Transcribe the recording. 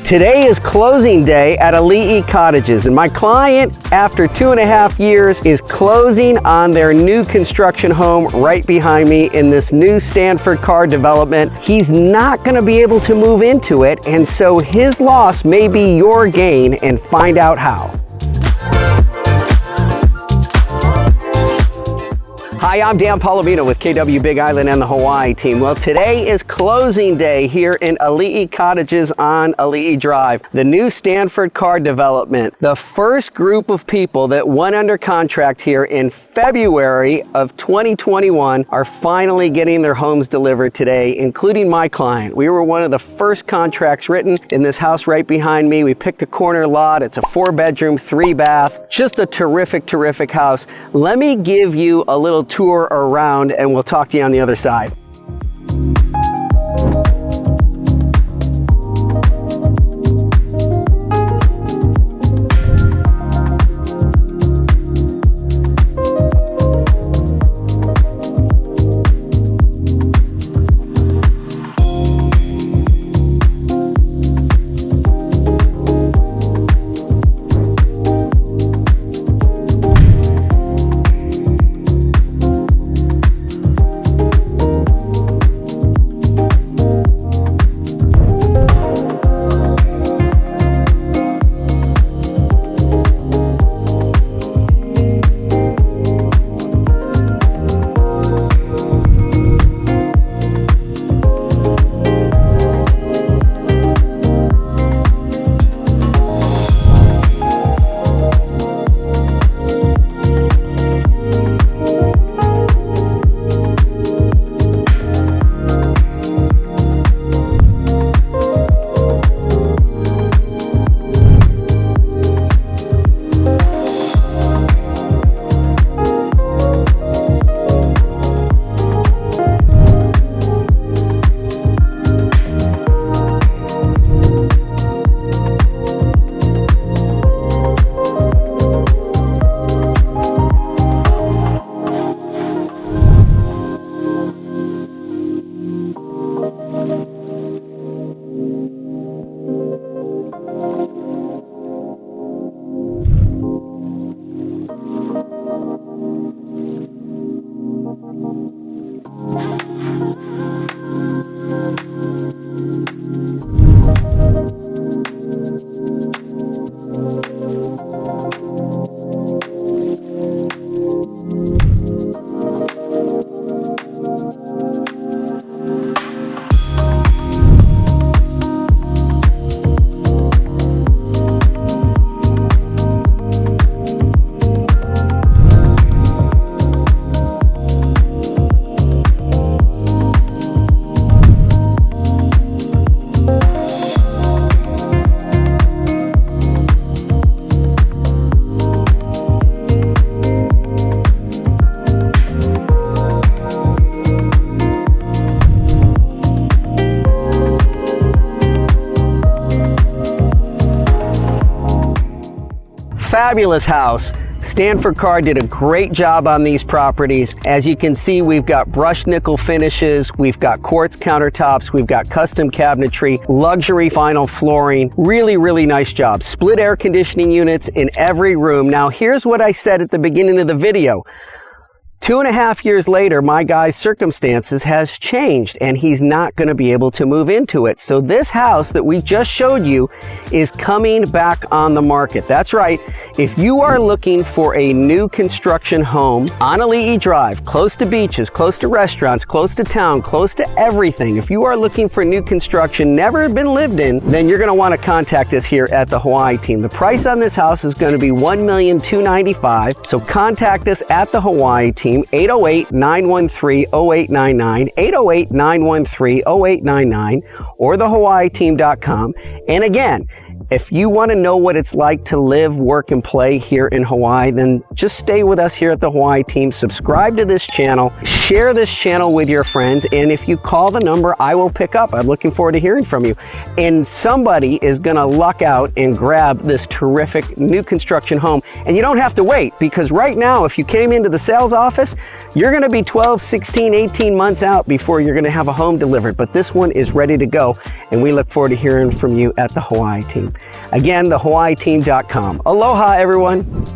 Today is closing day at Ali'i Cottages, and my client, after 2.5 years, is closing on their new construction home right behind me in this new Stanford car development. He's not going to be able to move into it, and so his loss may be your gain, and find out how. Hi, I'm Dan Palomino with KW Big Island and the Hawaii team. Well, today is closing day here in Ali'i Cottages on Ali'i Drive, the new Stanford car development. The first group of people that went under contract here in February of 2021 are finally getting their homes delivered today, including my client. We were one of the first contracts written in this house right behind me. We picked a corner lot. It's a 4-bedroom, 3-bath, just a terrific, terrific house. Let me give you a little tour around and we'll talk to you on the other side. Fabulous house. Stanford Car did a great job on these properties. As you can see, we've got brushed nickel finishes, we've got quartz countertops, we've got custom cabinetry, luxury vinyl flooring. Really, really nice job. Split air conditioning units in every room. Now, here's what I said at the beginning of the video. 2.5 years later, my guy's circumstances has changed and he's not going to be able to move into it. So this house that we just showed you is coming back on the market. That's right. If you are looking for a new construction home on Ali'i Drive, close to beaches, close to restaurants, close to town, close to everything, if you are looking for new construction, never been lived in, then you're going to want to contact us here at the Hawaii team. The price on this house is going to be $1,295,000. So contact us at the Hawaii team, 808-913-0899, 808-913-0899, or thehawaiiteam.com. And again, If you want to know what it's like to live, work, and play here in Hawaii, then just stay with us here at the Hawaii team. Subscribe to this channel, share this channel with your friends, and if you call the number, I will pick up. I'm looking forward to hearing from you. And somebody is going to luck out and grab this terrific new construction home. And you don't have to wait, because right now, if you came into the sales office, you're going to be 12, 16, 18 months out before you're going to have a home delivered. But this one is ready to go, and we look forward to hearing from you at the Hawaii team. Again, thehawaiiteam.com. Aloha, everyone.